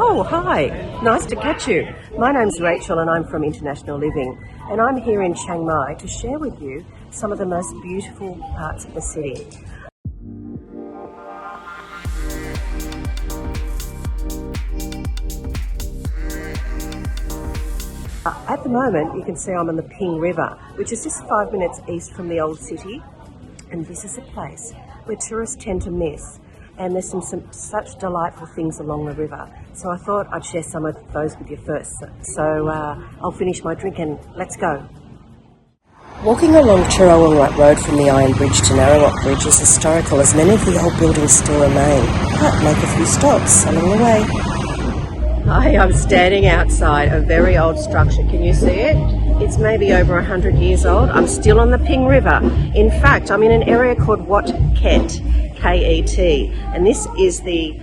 Oh, hi. Nice to catch you. My name's Rachel and I'm from International Living, and I'm here in Chiang Mai to share with you some of the most beautiful parts of the city. At the moment, you can see I'm on the Ping River, which is just 5 minutes east from the old city, and this is a place where tourists tend to miss. And there's some such delightful things along the river. So I thought I'd share some of those with you first. So I'll finish my drink and let's go. Walking along Chirawang Road from the Iron Bridge to Narrawong Bridge is historical, as many of the old buildings still remain, but make a few stops along the way. Hi, I'm standing outside a very old structure. Can you see it? It's maybe over 100 years old. I'm still on the Ping River. In fact, I'm in an area called Wat Ket. K-E-T, and this is the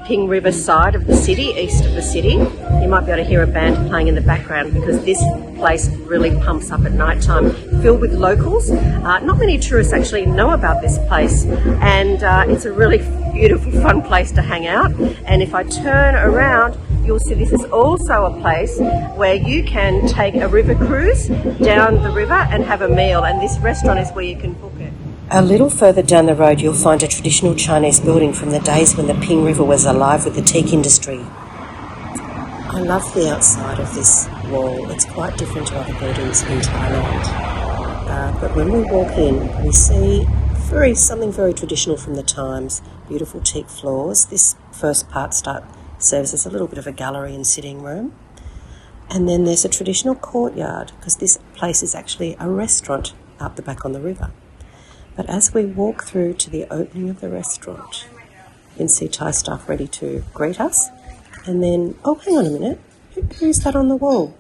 Ping River side of the city, east of the city. You might be able to hear a band playing in the background because this place really pumps up at night time, filled with locals. Not many tourists actually know about this place, and it's a really beautiful, fun place to hang out. And if I turn around, you'll see this is also a place where you can take a river cruise down the river and have a meal, and this restaurant is where you can book it. A little further down the road, you'll find a traditional Chinese building from the days when the Ping River was alive with the teak industry. I love the outside of this wall. It's quite different to other buildings in Thailand. But when we walk in, we see something very traditional from the times. Beautiful teak floors. This first part serves as a little bit of a gallery and sitting room. And then there's a traditional courtyard, because this place is actually a restaurant out the back on the river. But as we walk through to the opening of the restaurant, you can see Thai staff ready to greet us. And then, oh, hang on a minute, who's that on the wall?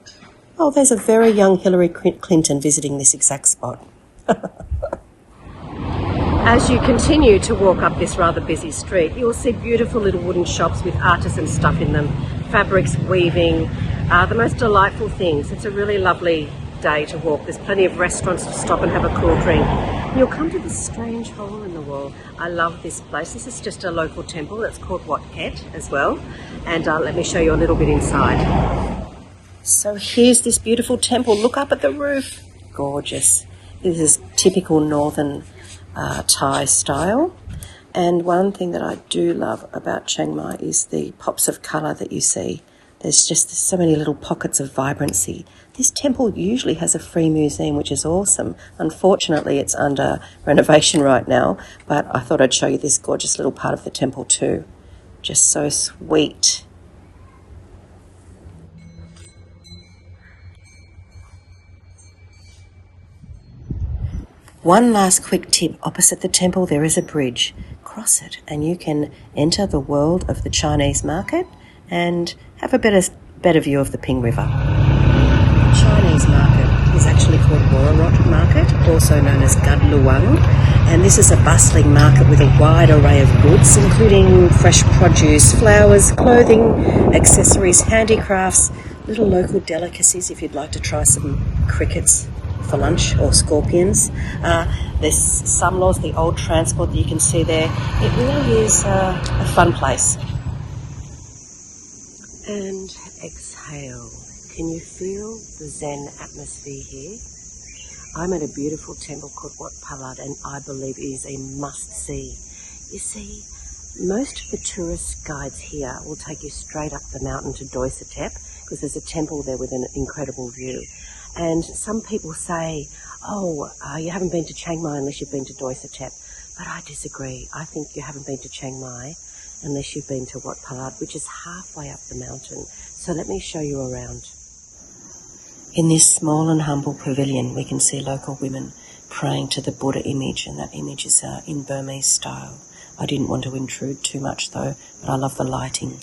Oh, there's a very young Hillary Clinton visiting this exact spot. As you continue to walk up this rather busy street, you'll see beautiful little wooden shops with artisan stuff in them, fabrics, weaving, the most delightful things. It's a really lovely day to walk. There's plenty of restaurants to stop and have a cool drink. You'll come to this strange hole in the wall. I love this place. This is just a local temple. It's called Wat Ket as well. And let me show you a little bit inside. So here's this beautiful temple. Look up at the roof. Gorgeous. This is typical northern Thai style. And one thing that I do love about Chiang Mai is the pops of colour that you see. There's just so many little pockets of vibrancy. This temple usually has a free museum, which is awesome. Unfortunately, it's under renovation right now, but I thought I'd show you this gorgeous little part of the temple too. Just so sweet. One last quick tip. Opposite the temple, there is a bridge. Cross it and you can enter the world of the Chinese market and have a better view of the Ping River. The Chinese market is actually called Wararot Market, also known as Gadluang, and this is a bustling market with a wide array of goods, including fresh produce, flowers, clothing, accessories, handicrafts, little local delicacies if you'd like to try some crickets for lunch or scorpions. There's Samlor, the old transport that you can see there. It really is a fun place. And exhale. Can you feel the Zen atmosphere here? I'm at a beautiful temple called Wat Palad, and I believe it is a must-see. You see, most of the tourist guides here will take you straight up the mountain to Doi Satep, because there's a temple there with an incredible view. And some people say, you haven't been to Chiang Mai unless you've been to Doi Satep. But I disagree. I think you haven't been to Chiang Mai unless you've been to Wat Palad, which is halfway up the mountain. So let me show you around. In this small and humble pavilion, we can see local women praying to the Buddha image, and that image is in Burmese style. I didn't want to intrude too much though, but I love the lighting.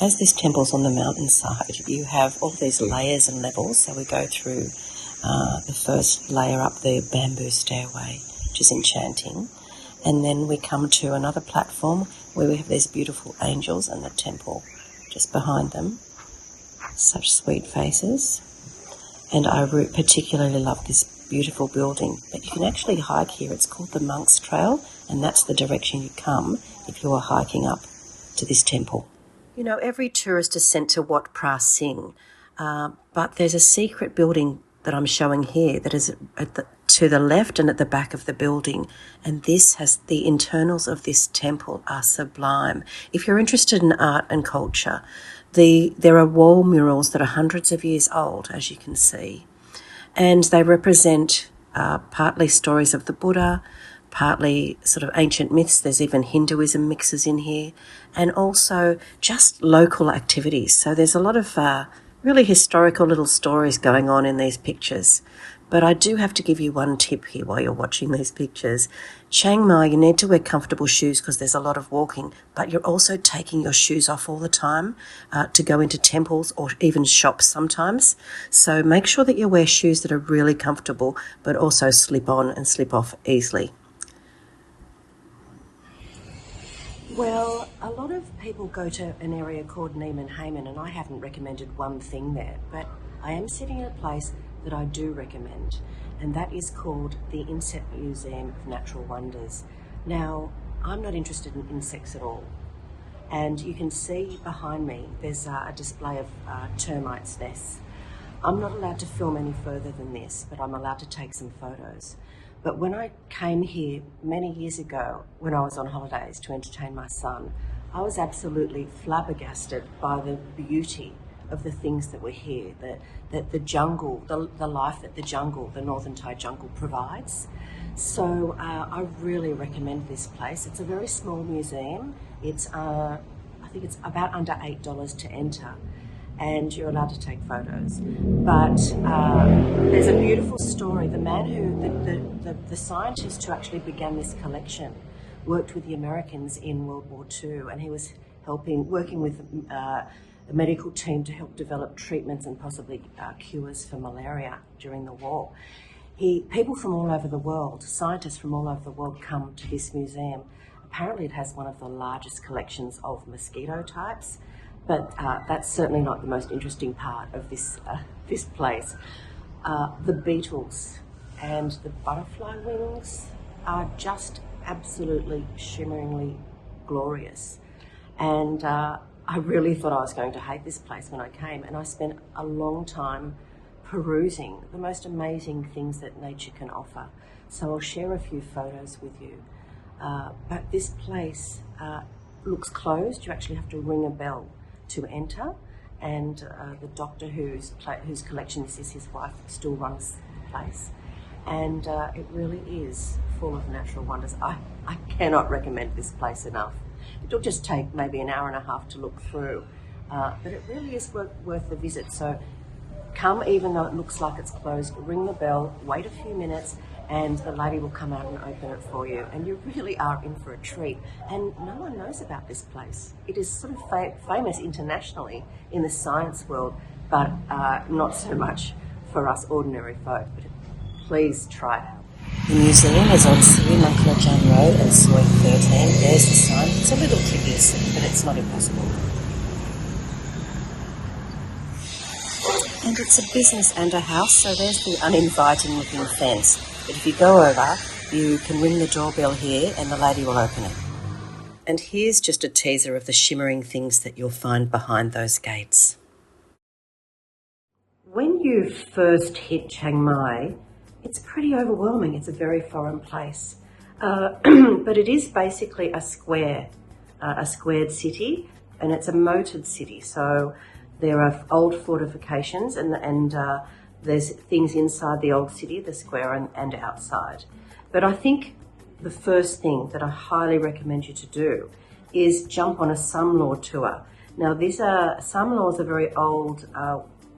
As this temple's on the mountainside, you have all these layers and levels. So we go through the first layer up the bamboo stairway, which is enchanting. And then we come to another platform where we have these beautiful angels and the temple just behind them. Such sweet faces. And I particularly love this beautiful building. But you can actually hike here. It's called the Monk's Trail, and that's the direction you come if you are hiking up to this temple. You know, every tourist is sent to Wat Phra Singh, but there's a secret building that I'm showing here that is to the left and at the back of the building, and this has the internals of this temple are sublime. If you're interested in art and culture, there are wall murals that are hundreds of years old, as you can see, and they represent partly stories of the Buddha, partly sort of ancient myths. There's even Hinduism mixes in here, and also just local activities. So there's a lot of really historical little stories going on in these pictures. But I do have to give you one tip here while you're watching these pictures. Chiang Mai, you need to wear comfortable shoes because there's a lot of walking, but you're also taking your shoes off all the time to go into temples or even shops sometimes. So make sure that you wear shoes that are really comfortable, but also slip on and slip off easily. Well, a lot of people go to an area called Neiman Hayman, and I haven't recommended one thing there, but I am sitting in a place that I do recommend, and that is called the Insect Museum of Natural Wonders. Now, I'm not interested in insects at all, and you can see behind me there's a display of termites' nests. I'm not allowed to film any further than this, but I'm allowed to take some photos. But when I came here many years ago, when I was on holidays to entertain my son, I was absolutely flabbergasted by the beauty of the things that were here, that the jungle, the life that the Northern Thai jungle provides. So I really recommend this place. It's a very small museum. It's, I think it's about under $8 to enter, and you're allowed to take photos. But there's a beautiful story. The man who, the scientist who actually began this collection worked with the Americans in World War II, and he was working with the medical team to help develop treatments and possibly cures for malaria during the war. People from all over the world, scientists from all over the world come to this museum. Apparently it has one of the largest collections of mosquito types, but that's certainly not the most interesting part of this place. The beetles and the butterfly wings are just absolutely shimmeringly glorious. And I really thought I was going to hate this place when I came, and I spent a long time perusing the most amazing things that nature can offer. So I'll share a few photos with you. But this place looks closed. You actually have to ring a bell to enter, and the doctor whose collection this is, his wife, still runs the place. And it really is full of natural wonders. I cannot recommend this place enough. It'll just take maybe an hour and a half to look through, but it really is worth the visit. So come, even though it looks like it's closed, ring the bell, wait a few minutes, and the lady will come out and open it for you. And you really are in for a treat. And no one knows about this place. It is sort of famous internationally in the science world, but not so much for us ordinary folk. But please try it out. The museum is on Serene Road and Soy 13. There's the sign. It's a little tricky to see, but it's not impossible. And it's a business and a house, so there's the uninviting looking fence. But if you go over, you can ring the doorbell here and the lady will open it. And here's just a teaser of the shimmering things that you'll find behind those gates. When you first hit Chiang Mai, it's pretty overwhelming. It's a very foreign place. But it is basically a squared city, and it's a moated city. So there are old fortifications and there's things inside the old city, the square, and outside. But I think the first thing that I highly recommend you to do is jump on a Samlor tour. Now, Samlors are very old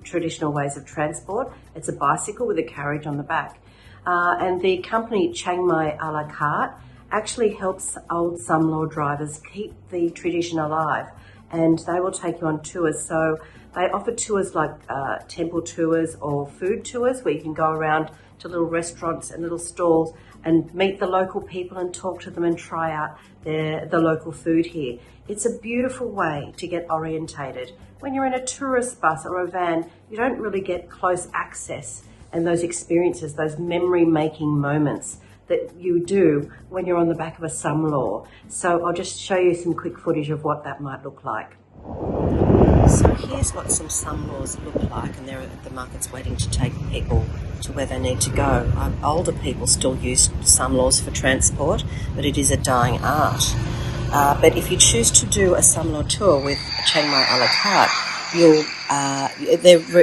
traditional ways of transport. It's a bicycle with a carriage on the back. And the company Chiang Mai a la carte actually helps old Samlor drivers keep the tradition alive, and they will take you on tours. So they offer tours like temple tours or food tours where you can go around to little restaurants and little stalls and meet the local people and talk to them and try out the local food here. It's a beautiful way to get orientated. When you're in a tourist bus or a van, you don't really get close access and those experiences, those memory-making moments that you do when you're on the back of a Samlor. So I'll just show you some quick footage of what that might look like. So here's what some Samlors look like, and they're at the markets waiting to take people to where they need to go. Older people still use Samlors for transport, but it is a dying art. But if you choose to do a Samlor tour with Chiang Mai a la carte,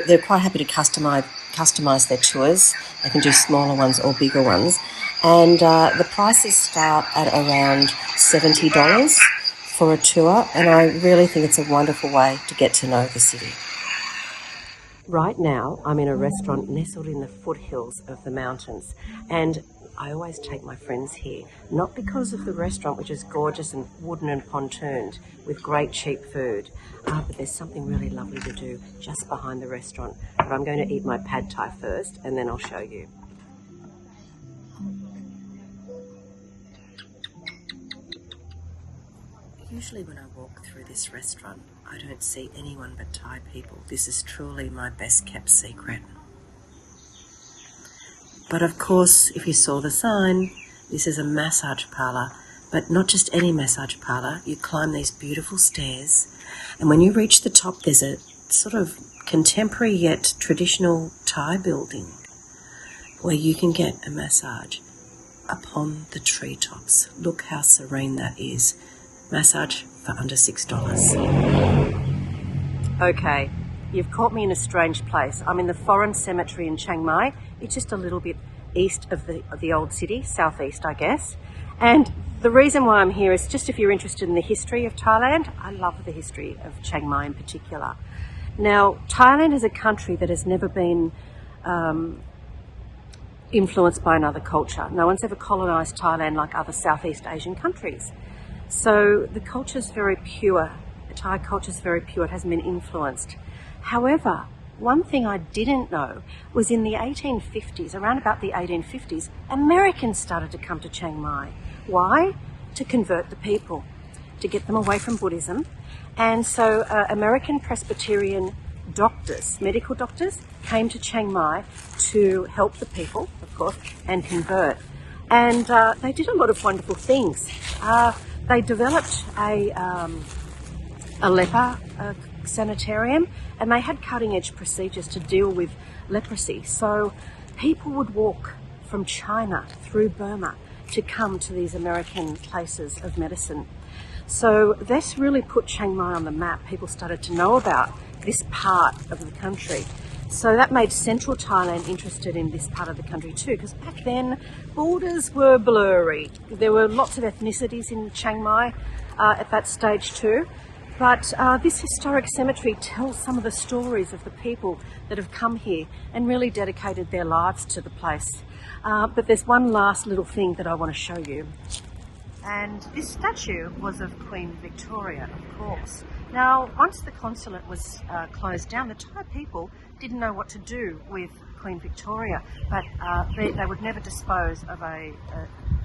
they're quite happy to customise their tours. They can do smaller ones or bigger ones, and the prices start at around $70 for a tour, and I really think it's a wonderful way to get to know the city. Right now, I'm in a restaurant nestled in the foothills of the mountains, and I always take my friends here, not because of the restaurant, which is gorgeous and wooden and pontooned with great cheap food, but there's something really lovely to do just behind the restaurant. But I'm going to eat my pad thai first, and then I'll show you. Usually when I walk through this restaurant, I don't see anyone but Thai people. This is truly my best kept secret. But of course, if you saw the sign, this is a massage parlour, but not just any massage parlour. You climb these beautiful stairs, and when you reach the top, there's a sort of contemporary yet traditional Thai building where you can get a massage upon the treetops. Look how serene that is. Massage for under $6. Okay, you've caught me in a strange place. I'm in the foreign cemetery in Chiang Mai. It's just a little bit east of the old city, southeast, I guess. And the reason why I'm here is just if you're interested in the history of Thailand. I love the history of Chiang Mai in particular. Now, Thailand is a country that has never been influenced by another culture. No one's ever colonised Thailand like other Southeast Asian countries. So the culture's very pure. The Thai culture's very pure. It hasn't been influenced. However, one thing I didn't know was in the 1850s, around about the 1850s, Americans started to come to Chiang Mai. Why? To convert the people, to get them away from Buddhism. And so American Presbyterian doctors, medical doctors, came to Chiang Mai to help the people, of course, and convert. And they did a lot of wonderful things. They developed a leper sanitarium, and they had cutting-edge procedures to deal with leprosy. So people would walk from China through Burma to come to these American places of medicine. So this really put Chiang Mai on the map. People started to know about this part of the country. So that made central Thailand interested in this part of the country too, because back then borders were blurry. There were lots of ethnicities in Chiang Mai at that stage too. But this historic cemetery tells some of the stories of the people that have come here and really dedicated their lives to the place. But there's one last little thing that I want to show you. And this statue was of Queen Victoria, of course. Now, once the consulate was closed down, the Thai people didn't know what to do with Queen Victoria, but they would never dispose of a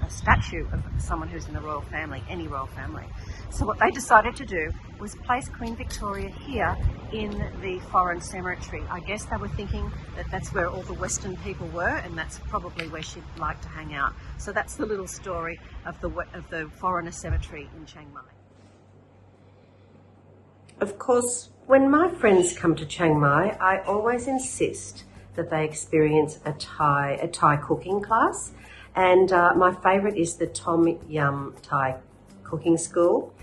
statue of someone who's in the royal family, any royal family. So what they decided to do was place Queen Victoria here in the foreign cemetery. I guess they were thinking that that's where all the Western people were, and that's probably where she'd like to hang out. So that's the little story of the foreigner cemetery in Chiang Mai. Of course, when my friends come to Chiang Mai, I always insist that they experience a Thai cooking class. And my favourite is the Tom Yum Thai cooking school.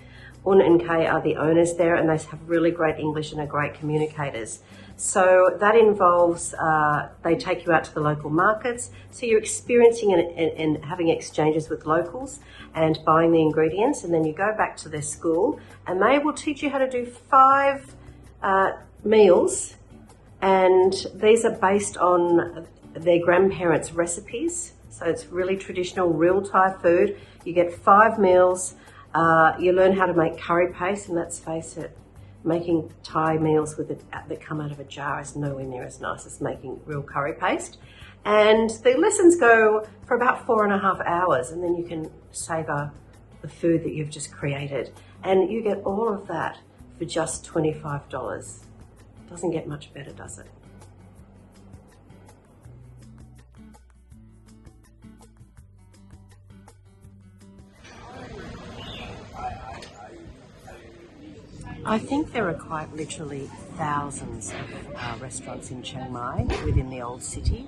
Un and Kay are the owners there, and they have really great English and are great communicators. So that involves, they take you out to the local markets, so you're experiencing and having exchanges with locals and buying the ingredients, and then you go back to their school and they will teach you how to do 5 meals, and these are based on their grandparents' recipes. So it's really traditional, real Thai food. You get 5 meals. You learn how to make curry paste, and let's face it, making Thai meals that come out of a jar is nowhere near as nice as making real curry paste. And the lessons go for about 4.5 hours, and then you can savour the food that you've just created. And you get all of that for just $25. Doesn't get much better, does it? I think there are quite literally thousands of restaurants in Chiang Mai within the old city.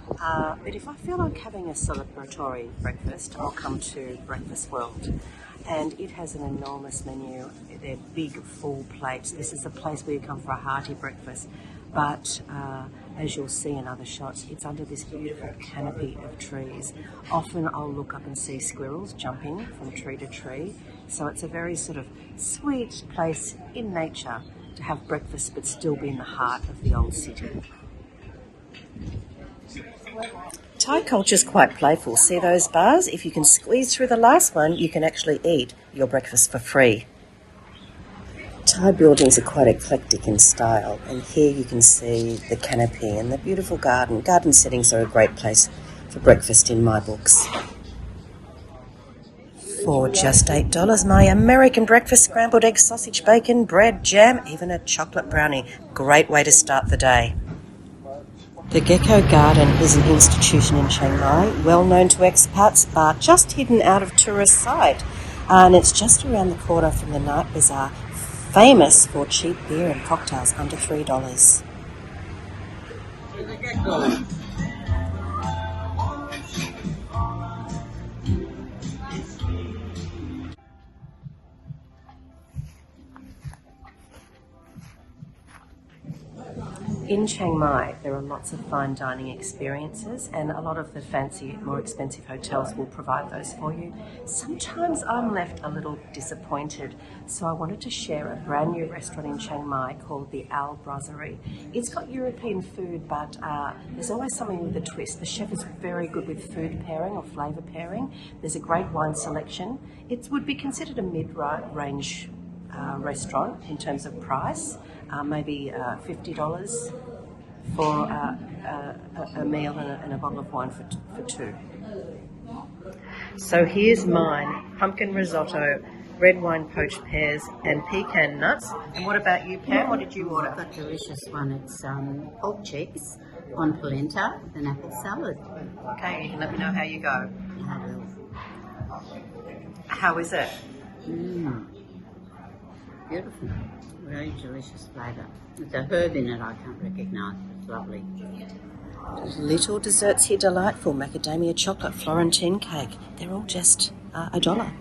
But if I feel like having a celebratory breakfast, I'll come to Breakfast World. And it has an enormous menu. They're big, full plates. This is a place where you come for a hearty breakfast. But as you'll see in other shots, it's under this beautiful canopy of trees. Often I'll look up and see squirrels jumping from tree to tree. So it's a very sort of sweet place in nature to have breakfast but still be in the heart of the old city. Thai culture is quite playful. See those bars? If you can squeeze through the last one, you can actually eat your breakfast for free. Thai buildings are quite eclectic in style, and here you can see the canopy and the beautiful garden. Garden settings are a great place for breakfast in my books. For just $8, my American breakfast: scrambled eggs, sausage, bacon, bread, jam, even a chocolate brownie. Great way to start the day. The Gecko Garden is an institution in Chiang Mai, well known to expats, but just hidden out of tourist sight. And it's just around the corner from the night bazaar, famous for cheap beer and cocktails under $3. In Chiang Mai, there are lots of fine dining experiences, and a lot of the fancy, more expensive hotels will provide those for you. Sometimes I'm left a little disappointed, so I wanted to share a brand new restaurant in Chiang Mai called the Al Brasserie. It's got European food, but there's always something with a twist. The chef is very good with food pairing or flavour pairing. There's a great wine selection. It would be considered a mid-range restaurant in terms of price. Maybe $50 for a meal and a bottle of wine for two. So here's mine: pumpkin risotto, red wine poached pears, and pecan nuts. And what about you, Pam? What did you order? I've got a delicious one. It's pork cheeks on polenta with an apple salad. Okay, you can let me know how you go. I will. How is it? Beautiful. Very delicious flavour. There's a herb in it I can't recognise. It's lovely. Little desserts here delightful: macadamia chocolate, Florentine cake. They're all just $1.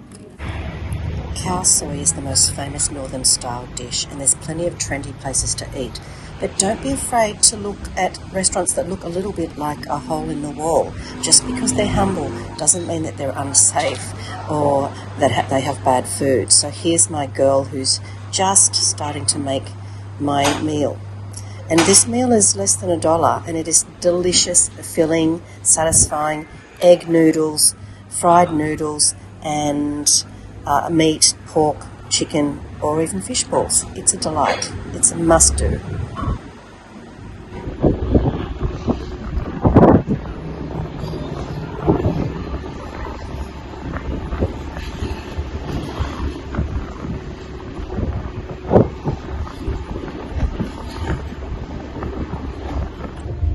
Khao soi is the most famous northern style dish, and there's plenty of trendy places to eat. But don't be afraid to look at restaurants that look a little bit like a hole in the wall. Just because they're humble doesn't mean that they're unsafe or that they have bad food. So here's my girl who's just starting to make my meal. And this meal is less than $1, and it is delicious, filling, satisfying egg noodles, fried noodles, and meat, pork, chicken, or even fish balls. It's a delight. It's a must-do.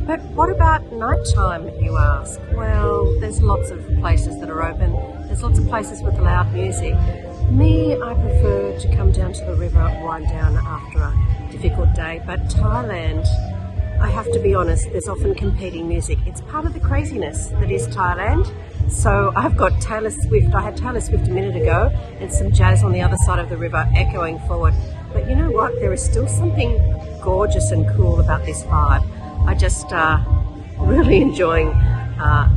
But what about nighttime, you ask? Well, there's lots of places that are open. There's lots of places with loud music. Me, I prefer to come down to the river, wind down after a difficult day. But Thailand, I have to be honest, there's often competing music. It's part of the craziness that is Thailand. So I've got Taylor Swift. I had Taylor Swift a minute ago, and some jazz on the other side of the river echoing forward. But you know what? There is still something gorgeous and cool about this vibe. I just really enjoying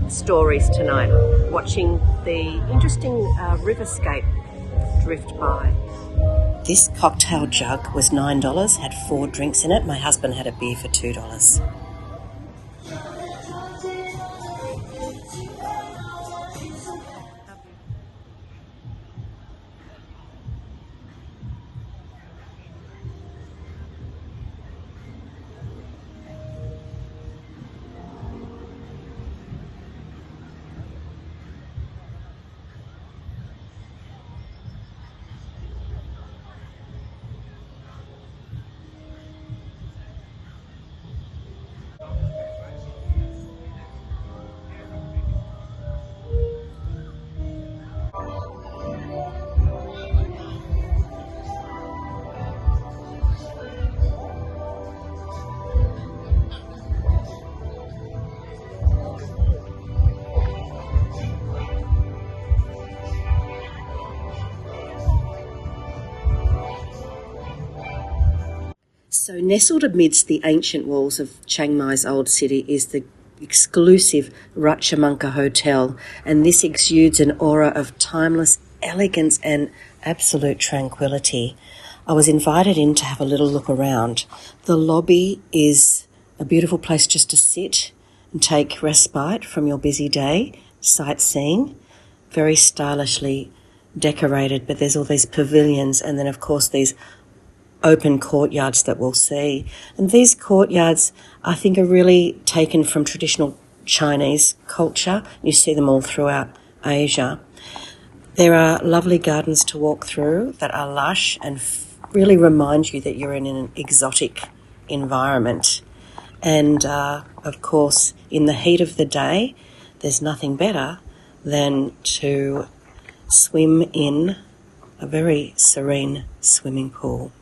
stories tonight, watching the interesting riverscape drift by. This cocktail jug was $9, had 4 drinks in it. My husband had a beer for $2. So nestled amidst the ancient walls of Chiang Mai's old city is the exclusive Ratchamanka Hotel, and this exudes an aura of timeless elegance and absolute tranquility. I was invited in to have a little look around. The lobby is a beautiful place just to sit and take respite from your busy day, sightseeing, very stylishly decorated, but there's all these pavilions and then, of course, these open courtyards that we'll see. And these courtyards, I think, are really taken from traditional Chinese culture. You see them all throughout Asia. There are lovely gardens to walk through that are lush and really remind you that you're in an exotic environment. And, of course, in the heat of the day, there's nothing better than to swim in a very serene swimming pool.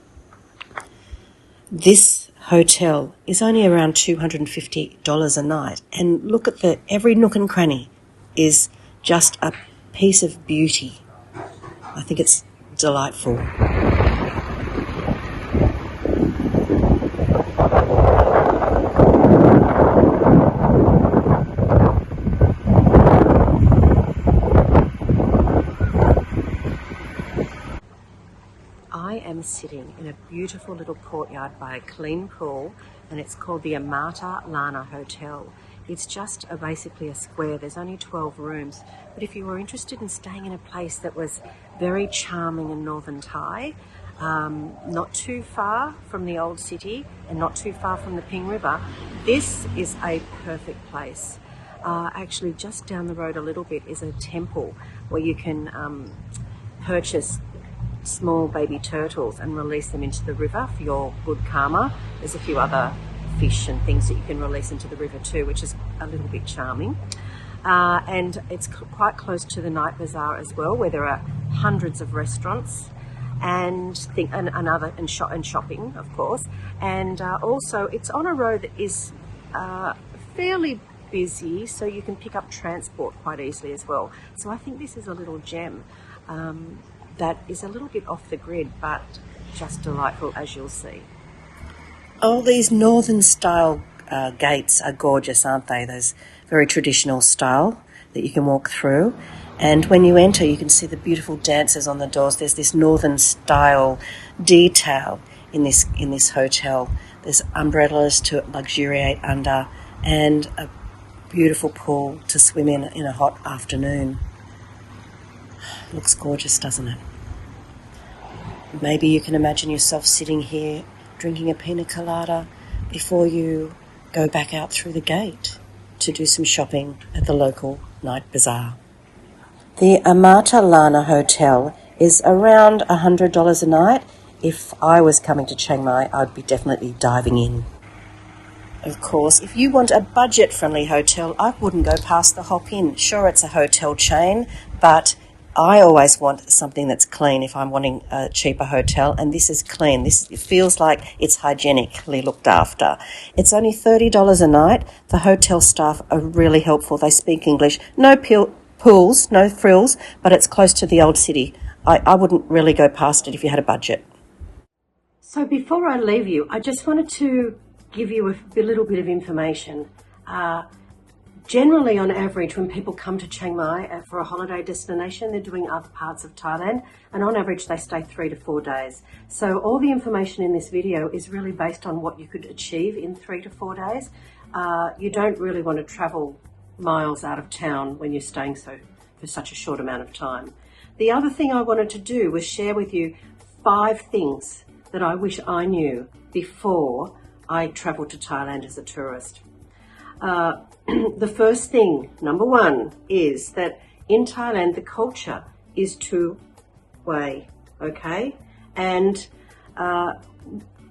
This hotel is only around $250 a night, and look at every nook and cranny is just a piece of beauty. I think it's delightful. I am sitting in a beautiful little courtyard by a clean pool, and it's called the Amata Lana Hotel. It's just basically a square. There's only 12 rooms. But if you were interested in staying in a place that was very charming in northern Thai, not too far from the old city and not too far from the Ping River, this is a perfect place. Actually, just down the road a little bit is a temple where you can purchase small baby turtles and release them into the river for your good karma. There's a few other fish and things that you can release into the river too, which is a little bit charming. And it's quite close to the night bazaar as well, where there are hundreds of restaurants and shopping, of course. And also it's on a road that is fairly busy, so you can pick up transport quite easily as well. So I think this is a little gem that is a little bit off the grid, but just delightful, as you'll see. Oh, these northern style gates are gorgeous, aren't they? Those very traditional style that you can walk through. And when you enter, you can see the beautiful dancers on the doors. There's this northern style detail in this hotel. There's umbrellas to luxuriate under and a beautiful pool to swim in a hot afternoon. Looks gorgeous, doesn't it? Maybe you can imagine yourself sitting here drinking a pina colada before you go back out through the gate to do some shopping at the local night bazaar. The Amata Lana Hotel is around $100 a night. If I was coming to Chiang Mai, I'd be definitely diving in. Of course, if you want a budget-friendly hotel, I wouldn't go past the Hop Inn. Sure, it's a hotel chain, but I always want something that's clean if I'm wanting a cheaper hotel, and this is clean. It feels like it's hygienically looked after. It's only $30 a night. The hotel staff are really helpful. They speak English. No pools, no frills, but it's close to the old city. I wouldn't really go past it if you had a budget. So before I leave you, I just wanted to give you a little bit of information. Generally, on average, when people come to Chiang Mai for a holiday destination, they're doing other parts of Thailand, and on average, they stay 3 to 4 days. So all the information in this video is really based on what you could achieve in 3 to 4 days. You don't really want to travel miles out of town when you're staying for such a short amount of time. The other thing I wanted to do was share with you 5 things that I wish I knew before I travelled to Thailand as a tourist. The first thing, number 1, is that in Thailand, the culture is two-way, okay? And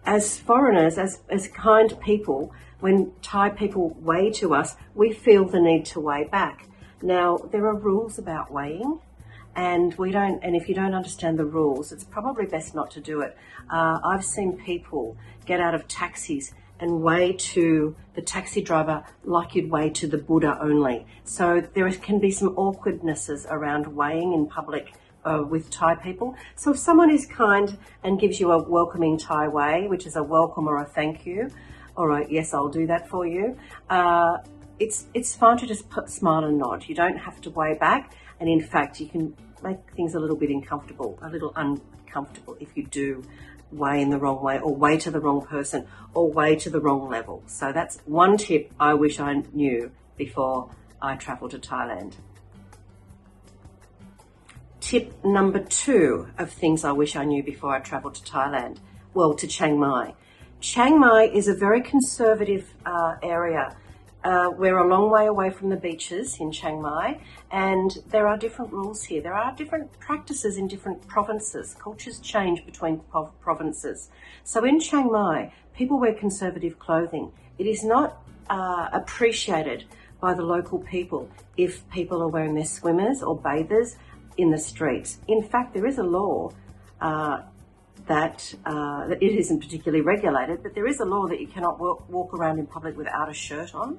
as foreigners, as kind people, when Thai people weigh to us, we feel the need to weigh back. Now, there are rules about weighing, and if you don't understand the rules, it's probably best not to do it. I've seen people get out of taxis and weigh to the taxi driver like you'd weigh to the Buddha only. So there can be some awkwardnesses around weighing in public with Thai people. So if someone is kind and gives you a welcoming Thai way, which is a welcome or a thank you, or a yes, I'll do that for you, it's fine to just smile and nod. You don't have to weigh back, and in fact, you can make things a little bit uncomfortable if you do weigh in the wrong way, or weigh to the wrong person, or weigh to the wrong level. So that's one tip I wish I knew before I travel to Thailand. Tip number 2 of things I wish I knew before I travel to Thailand, well, to Chiang Mai. Chiang Mai is a very conservative area. We're a long way away from the beaches in Chiang Mai, and there are different rules here. There are different practices in different provinces. Cultures change between provinces. So in Chiang Mai, people wear conservative clothing. It is not appreciated by the local people if people are wearing their swimmers or bathers in the streets. In fact, there is a law that it isn't particularly regulated, but there is a law that you cannot walk around in public without a shirt on.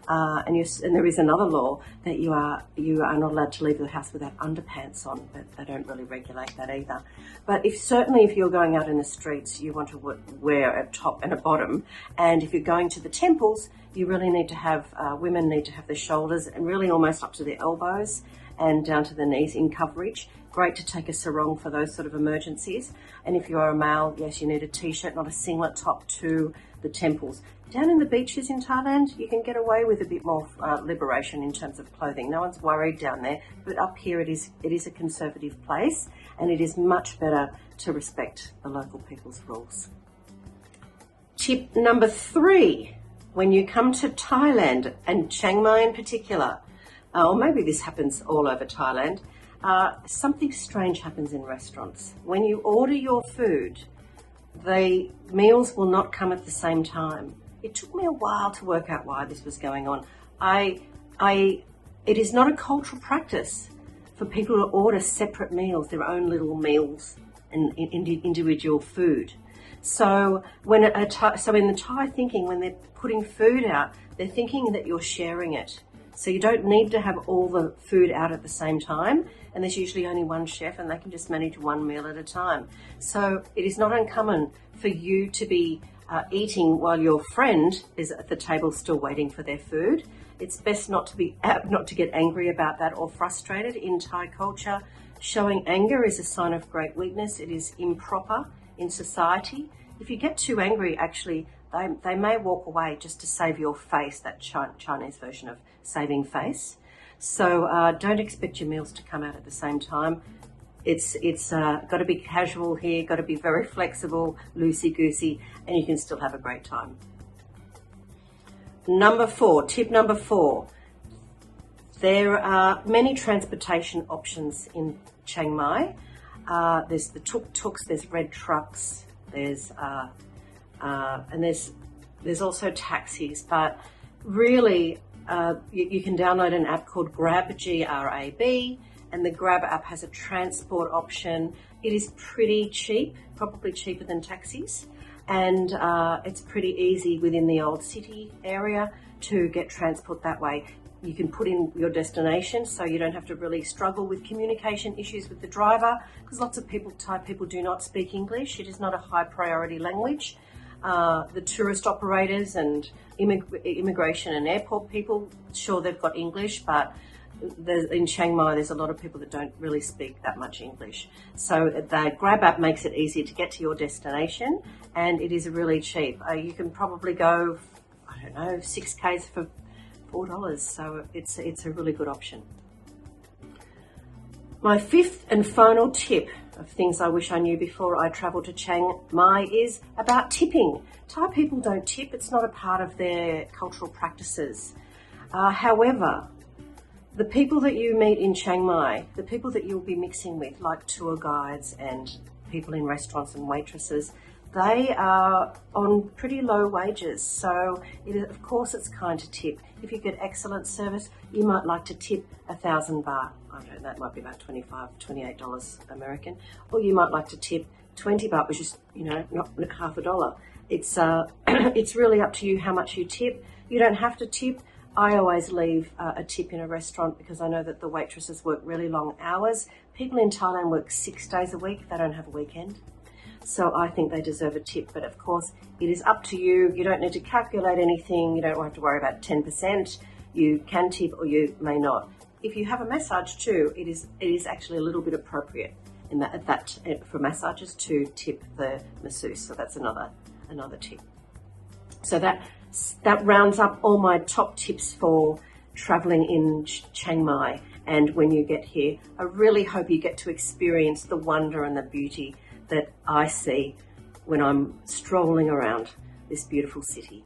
And there is another law that you are not allowed to leave the house without underpants on, but they don't really regulate that either. But certainly if you're going out in the streets, you want to wear a top and a bottom. And if you're going to the temples, you really need to have, women need to have their shoulders and really almost up to their elbows and down to the knees in coverage. Great to take a sarong for those sort of emergencies. And if you are a male, yes, you need a t-shirt, not a singlet top to the temples. Down in the beaches in Thailand, you can get away with a bit more liberation in terms of clothing. No one's worried down there, but up here it is a conservative place, and it is much better to respect the local people's rules. Tip number 3, when you come to Thailand, and Chiang Mai in particular, or maybe this happens all over Thailand, something strange happens in restaurants. When you order your food, the meals will not come at the same time. It took me a while to work out why this was going on. It is not a cultural practice for people to order separate meals, their own little meals and individual food. So in the Thai thinking, when they're putting food out, they're thinking that you're sharing it. So you don't need to have all the food out at the same time, and there's usually only one chef and they can just manage one meal at a time. So it is not uncommon for you to be eating while your friend is at the table still waiting for their food. It's best not to get angry about that or frustrated. In Thai culture, showing anger is a sign of great weakness. It is improper in society. If you get too angry, actually, they may walk away just to save your face, that Chinese version of saving face. So don't expect your meals to come out at the same time. It's got to be casual here, got to be very flexible, loosey-goosey, and you can still have a great time. Tip number 4, there are many transportation options in Chiang Mai. There's the tuk-tuks, there's red trucks, there's also taxis, but really you can download an app called Grab, G-R-A-B, and the Grab app has a transport option. It is pretty cheap, probably cheaper than taxis, and it's pretty easy within the old city area to get transport that way. You can put in your destination, so you don't have to really struggle with communication issues with the driver, because lots of Thai people do not speak English. It is not a high priority language. The tourist operators and immigration and airport people, sure, they've got English, but in Chiang Mai, there's a lot of people that don't really speak that much English. So the Grab app makes it easier to get to your destination, and it is really cheap. You can probably go, 6 Ks for $4. So it's a really good option. My 5th and final tip of things I wish I knew before I travel to Chiang Mai is about tipping. Thai people don't tip. It's not a part of their cultural practices. However, the people that you meet in Chiang Mai, the people that you'll be mixing with, like tour guides and people in restaurants and waitresses, they are on pretty low wages. So of course it's kind to tip. If you get excellent service, you might like to tip 1,000 baht. I don't know, that might be about $28 American. Or you might like to tip 20 baht, which is, not half a dollar. It's really up to you how much you tip. You don't have to tip. I always leave a tip in a restaurant because I know that the waitresses work really long hours. People in Thailand work 6 days a week. They don't have a weekend. So I think they deserve a tip. But of course, it is up to you. You don't need to calculate anything. You don't have to worry about 10%. You can tip or you may not. If you have a massage too, it is actually a little bit appropriate in that for massages to tip the masseuse. So that's another tip. So that rounds up all my top tips for traveling in Chiang Mai. And when you get here, I really hope you get to experience the wonder and the beauty that I see when I'm strolling around this beautiful city.